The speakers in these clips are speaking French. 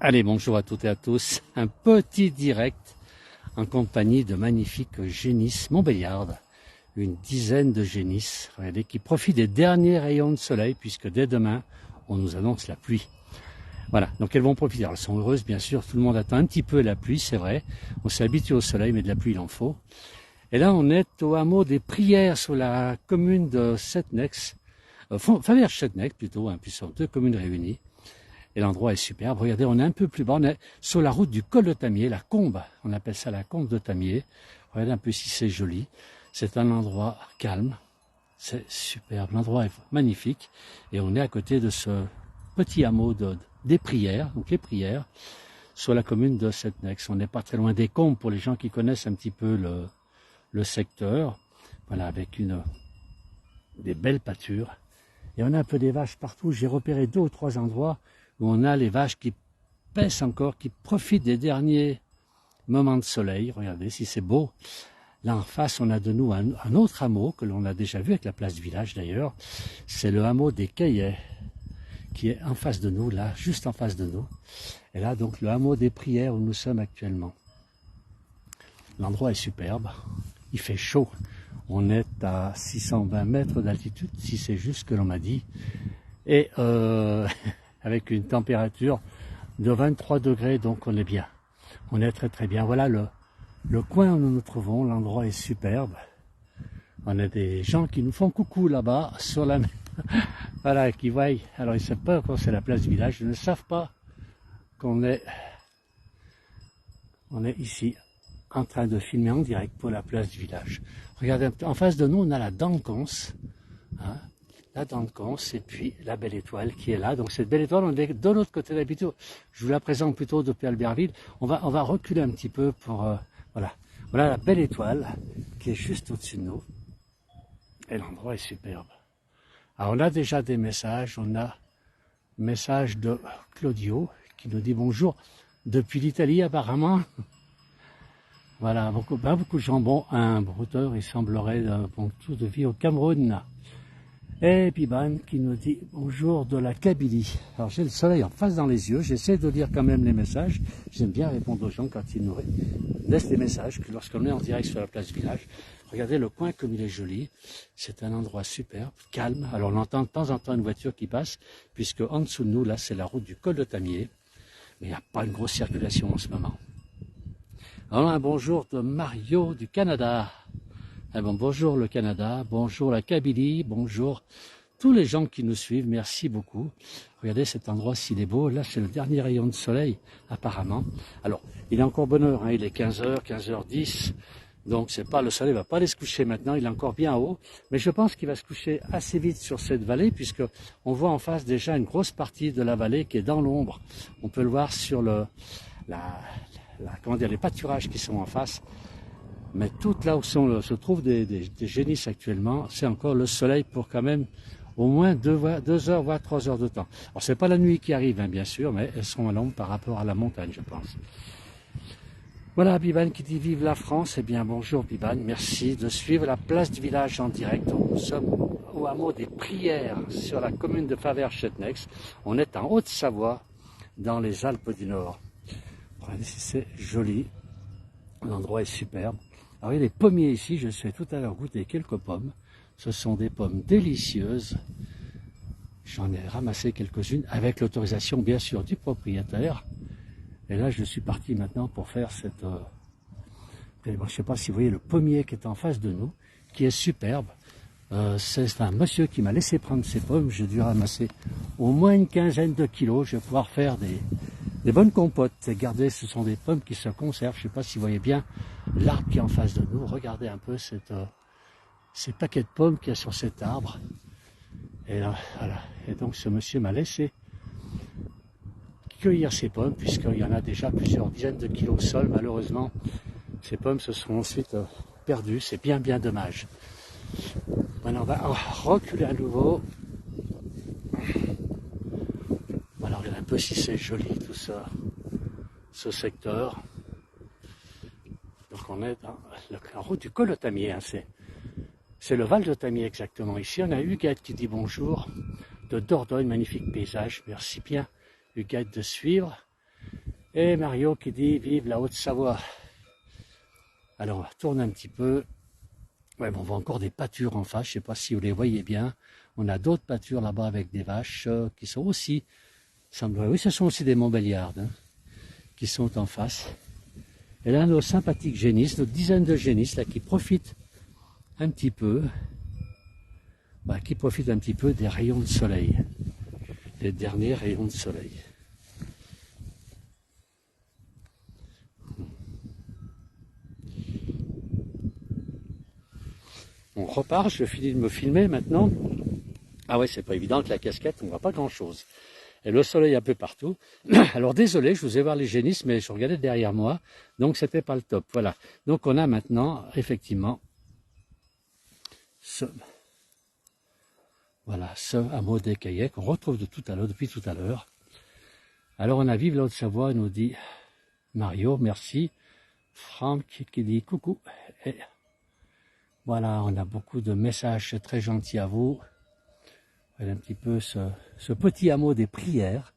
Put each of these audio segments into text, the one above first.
Allez, bonjour à toutes et à tous. Un petit direct en compagnie de magnifiques génisses montbéliardes. Une dizaine de génisses, regardez, qui profitent des derniers rayons de soleil puisque dès demain, on nous annonce la pluie. Voilà, donc elles vont profiter. Alors, elles sont heureuses, bien sûr, tout le monde attend un petit peu la pluie, c'est vrai. On s'est habitué au soleil, mais de la pluie, il en faut. Et là, on est au hameau des Prières sur la commune de Setnex, Faverges-Setnex plutôt, hein, puis ce sont deux communes réunies. Et l'endroit est superbe. Regardez, on est un peu plus bas, on est sur la route du col de Tamier, la combe. On appelle ça la combe de Tamier. Regardez un peu si c'est joli. C'est un endroit calme. C'est superbe. L'endroit est magnifique. Et on est à côté de ce petit hameau des Prières, donc les Prières, sur la commune de Setnex. On n'est pas très loin des combes pour les gens qui connaissent un petit peu le secteur. Voilà, avec des belles pâtures. Et on a un peu des vaches partout. J'ai repéré 2 ou 3 endroits où on a les vaches qui paissent encore, qui profitent des derniers moments de soleil. Regardez si c'est beau. Là en face, on a de nous un autre hameau que l'on a déjà vu avec la place du village d'ailleurs. C'est le hameau des Caillets qui est en face de nous, là, juste en face de nous. Et là donc le hameau des Prières où nous sommes actuellement. L'endroit est superbe. Il fait chaud. On est à 620 mètres d'altitude, si c'est juste ce que l'on m'a dit. Et avec une température de 23 degrés, donc on est bien. On est très très bien. Voilà le coin où nous nous trouvons, l'endroit est superbe. On a des gens qui nous font coucou là-bas, sur la voilà, qui voient. Alors ils ne savent pas quand c'est la place du village, ils ne savent pas qu'on est ici en train de filmer en direct pour la place du village. Regardez, en face de nous, on a la Danconce. Hein, la Danconce et puis la Belle Étoile qui est là. Donc cette Belle Étoile, on est de l'autre côté d'habitude. Je vous la présente plutôt depuis Albertville. On va reculer un petit peu pour... voilà. Voilà la Belle Étoile qui est juste au-dessus de nous. Et l'endroit est superbe. Alors on a déjà des messages. On a un message de Claudio qui nous dit bonjour depuis l'Italie apparemment. Voilà, beaucoup de jambon, un brouteur, il semblerait d'un bon tour de vie au Cameroun. Et Piban qui nous dit bonjour de la Kabylie. Alors j'ai le soleil en face dans les yeux, j'essaie de lire quand même les messages. J'aime bien répondre aux gens quand ils nous laissent des messages, que lorsqu'on est en direct sur la place du village. Regardez le coin comme il est joli, c'est un endroit superbe, calme. Alors on entend de temps en temps une voiture qui passe, puisque en dessous de nous, là c'est la route du col de Tamier. Mais il n'y a pas une grosse circulation en ce moment. Alors un bonjour de Mario du Canada. Eh bon, bonjour le Canada, bonjour la Kabylie, bonjour tous les gens qui nous suivent, merci beaucoup. Regardez cet endroit s'il est beau, là c'est le dernier rayon de soleil apparemment. Alors il est encore bonne heure, hein, il est 15h, 15h10, donc c'est pas, le soleil va pas aller se coucher maintenant, il est encore bien haut, mais je pense qu'il va se coucher assez vite sur cette vallée puisque on voit en face déjà une grosse partie de la vallée qui est dans l'ombre. On peut le voir sur comment dire, les pâturages qui sont en face. Mais tout là où se trouvent des génisses actuellement, c'est encore le soleil pour quand même au moins 2 heures, voire 3 heures de temps. Alors c'est pas la nuit qui arrive, hein, bien sûr, mais elles sont à l'ombre par rapport à la montagne, je pense. Voilà, Biban qui dit vive la France. Eh bien, bonjour Biban, merci de suivre la place du village en direct. Nous sommes au hameau des Prières, sur la commune de Faverges-Setnex. On est en Haute-Savoie, dans les Alpes du Nord. Regardez si c'est joli. L'endroit est superbe. Alors il y a des pommiers ici, je suis tout à l'heure goûté quelques pommes. Ce sont des pommes délicieuses. J'en ai ramassé quelques-unes avec l'autorisation bien sûr du propriétaire. Et là je suis parti maintenant pour faire cette... je ne sais pas si vous voyez le pommier qui est en face de nous, qui est superbe. C'est un monsieur qui m'a laissé prendre ces pommes. J'ai dû ramasser au moins une quinzaine de kilos. Je vais pouvoir faire des bonnes compotes. Et regardez, ce sont des pommes qui se conservent. Je ne sais pas si vous voyez bien l'arbre qui est en face de nous. Regardez un peu ces paquets de pommes qu'il y a sur cet arbre. Et là, voilà. Et donc ce monsieur m'a laissé cueillir ces pommes, puisqu'il y en a déjà plusieurs dizaines de kilos au sol. Malheureusement, ces pommes se sont ensuite perdues. C'est bien dommage. Maintenant, on va reculer à nouveau. Voilà, regardez un peu si c'est joli tout ça, ce secteur. Donc on est dans la route du col de Tamier, hein, c'est le Val de Tamier exactement. Ici on a Huguette qui dit bonjour, de Dordogne, magnifique paysage, merci bien Huguette de suivre. Et Mario qui dit vive la Haute-Savoie. Alors on va tourner un petit peu. Ouais, bon, on voit encore des pâtures en face, je ne sais pas si vous les voyez bien. On a d'autres pâtures là-bas avec des vaches qui sont aussi, oui, ce sont aussi des Montbéliardes hein, qui sont en face. Et là, nos sympathiques génisses, nos dizaines de génisses là, qui profitent un petit peu, des rayons de soleil, des derniers rayons de soleil. On repart, je finis de me filmer maintenant. Ah ouais, c'est pas évident avec la casquette, on voit pas grand chose. Et le soleil un peu partout. Alors désolé, je vous ai voir les génisses, mais je regardais derrière moi, donc c'était pas le top. Voilà. Donc on a maintenant, effectivement, ce hameau des Caillets qu'on retrouve depuis tout à l'heure. Alors on a Vive la Haute-Savoie, nous dit Mario, merci. Franck qui dit coucou. Et voilà, on a beaucoup de messages très gentils à vous. Voilà un petit peu ce petit hameau des Prières.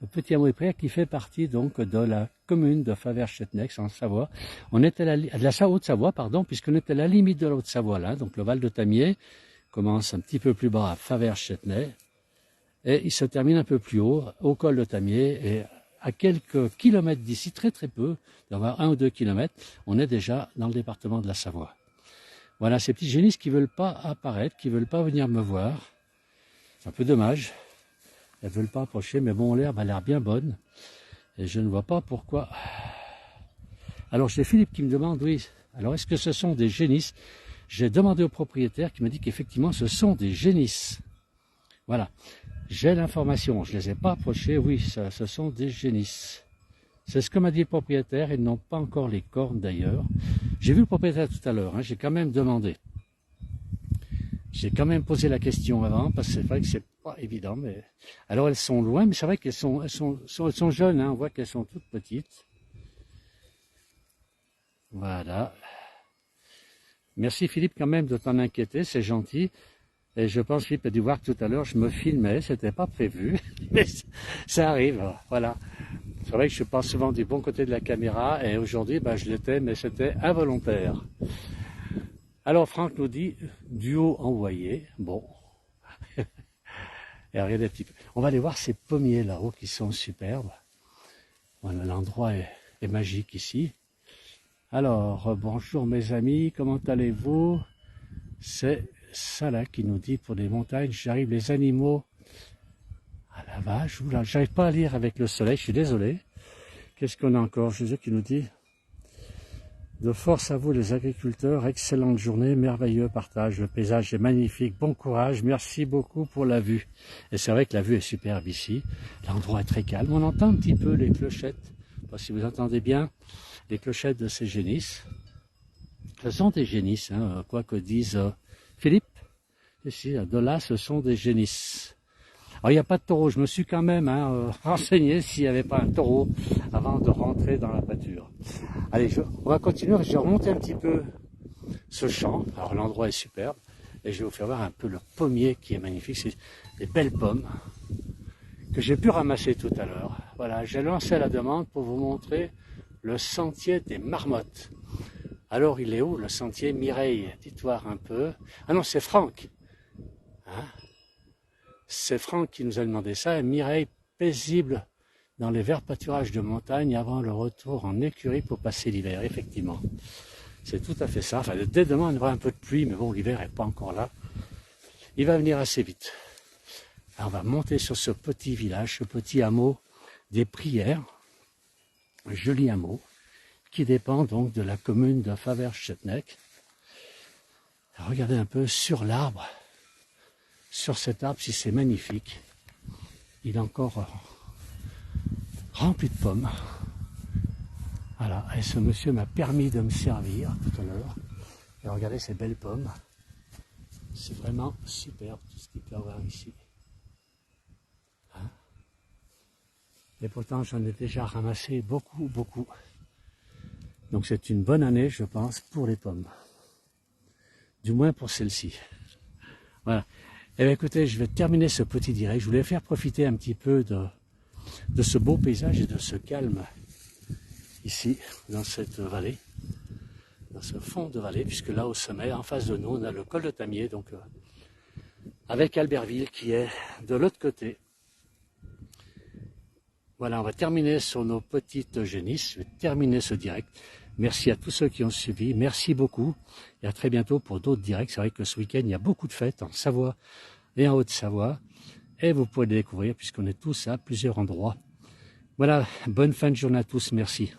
Le petit hameau des Prières qui fait partie donc de la commune de Faverges-Châteauneuf en Savoie. On était à la Haute-Savoie, pardon, puisqu'on était à la limite de la Haute-Savoie là, donc le Val de Tamier commence un petit peu plus bas à Faverges-Châteauneuf et il se termine un peu plus haut au col de Tamier et à quelques kilomètres d'ici, très peu, d'avoir 1 ou 2 kilomètres, on est déjà dans le département de la Savoie. Voilà ces petits génisses qui veulent pas apparaître, qui veulent pas venir me voir. C'est un peu dommage. Elles veulent pas approcher, mais bon, l'herbe a l'air bien bonne. Et je ne vois pas pourquoi. Alors, j'ai Philippe qui me demande, oui, alors est-ce que ce sont des génisses? J'ai demandé au propriétaire qui m'a dit qu'effectivement, ce sont des génisses. Voilà. J'ai l'information. Je ne les ai pas approchés. Oui, ce sont des génisses. C'est ce que m'a dit le propriétaire. Ils n'ont pas encore les cornes d'ailleurs. J'ai vu le propriétaire tout à l'heure. Hein, j'ai quand même demandé. J'ai quand même posé la question avant, parce que c'est vrai que c'est pas évident. Mais alors elles sont loin, mais c'est vrai qu'elles sont jeunes. Hein, on voit qu'elles sont toutes petites. Voilà. Merci Philippe quand même de t'en inquiéter, c'est gentil. Et je pense Philippe a dû voir que tout à l'heure je me filmais, c'était pas prévu, mais ça arrive. Voilà. C'est vrai que je passe souvent du bon côté de la caméra et aujourd'hui je l'étais, mais c'était involontaire. Alors Franck nous dit duo envoyé. Bon. Et regardez un petit peu. On va aller voir ces pommiers là-haut qui sont superbes. Voilà, l'endroit est magique ici. Alors, bonjour mes amis, comment allez-vous? C'est Salah qui nous dit pour les montagnes, j'arrive les animaux à la vache. Oula, j'arrive pas à lire avec le soleil, je suis désolé. Qu'est-ce qu'on a encore? Jésus qui nous dit de force à vous les agriculteurs, excellente journée, merveilleux partage, le paysage est magnifique, bon courage, merci beaucoup pour la vue. Et c'est vrai que la vue est superbe ici, l'endroit est très calme, on entend un petit peu les clochettes, je ne sais pas si vous entendez bien, les clochettes de ces génisses. Ce sont des génisses, hein, quoi que dise Philippe. Ici, de là, ce sont des génisses. Alors, il n'y a pas de taureau. Je me suis quand même renseigné s'il n'y avait pas un taureau avant de rentrer dans la pâture. Allez, on va continuer. Je vais remonter un petit peu ce champ. Alors, l'endroit est superbe. Et je vais vous faire voir un peu le pommier qui est magnifique. C'est des belles pommes que j'ai pu ramasser tout à l'heure. Voilà, j'ai lancé la demande pour vous montrer le sentier des marmottes. Alors, il est où le sentier Mireille? Dites-moi un peu. Ah non, c'est Franck. Hein? C'est Franck qui nous a demandé ça. Et Mireille, paisible dans les verts pâturages de montagne avant le retour en écurie pour passer l'hiver. Effectivement, c'est tout à fait ça. Enfin, dès demain, on aura un peu de pluie, mais bon, l'hiver n'est pas encore là. Il va venir assez vite. Alors, on va monter sur ce petit village, ce petit hameau des Prières. Un joli hameau qui dépend donc de la commune de Faverges-Châteauneuf. Regardez un peu sur l'arbre, sur cet arbre, si c'est magnifique. Il est encore rempli de pommes. Voilà, et ce monsieur m'a permis de me servir tout à l'heure. Et regardez ces belles pommes. C'est vraiment superbe tout ce qu'il peut y avoir ici. Hein? Et pourtant, j'en ai déjà ramassé beaucoup. Donc c'est une bonne année, je pense, pour les pommes. Du moins pour celle-ci. Voilà. Et bien écoutez, je vais terminer ce petit direct. Je voulais faire profiter un petit peu de ce beau paysage et de ce calme ici, dans cette vallée, dans ce fond de vallée, puisque là au sommet, en face de nous, on a le col de Tamier, donc avec Albertville qui est de l'autre côté. Voilà, on va terminer sur nos petites génisses. Je vais terminer ce direct. Merci à tous ceux qui ont suivi. Merci beaucoup. Et à très bientôt pour d'autres directs. C'est vrai que ce week-end, il y a beaucoup de fêtes en Savoie et en Haute-Savoie. Et vous pouvez les découvrir puisqu'on est tous à plusieurs endroits. Voilà, bonne fin de journée à tous. Merci.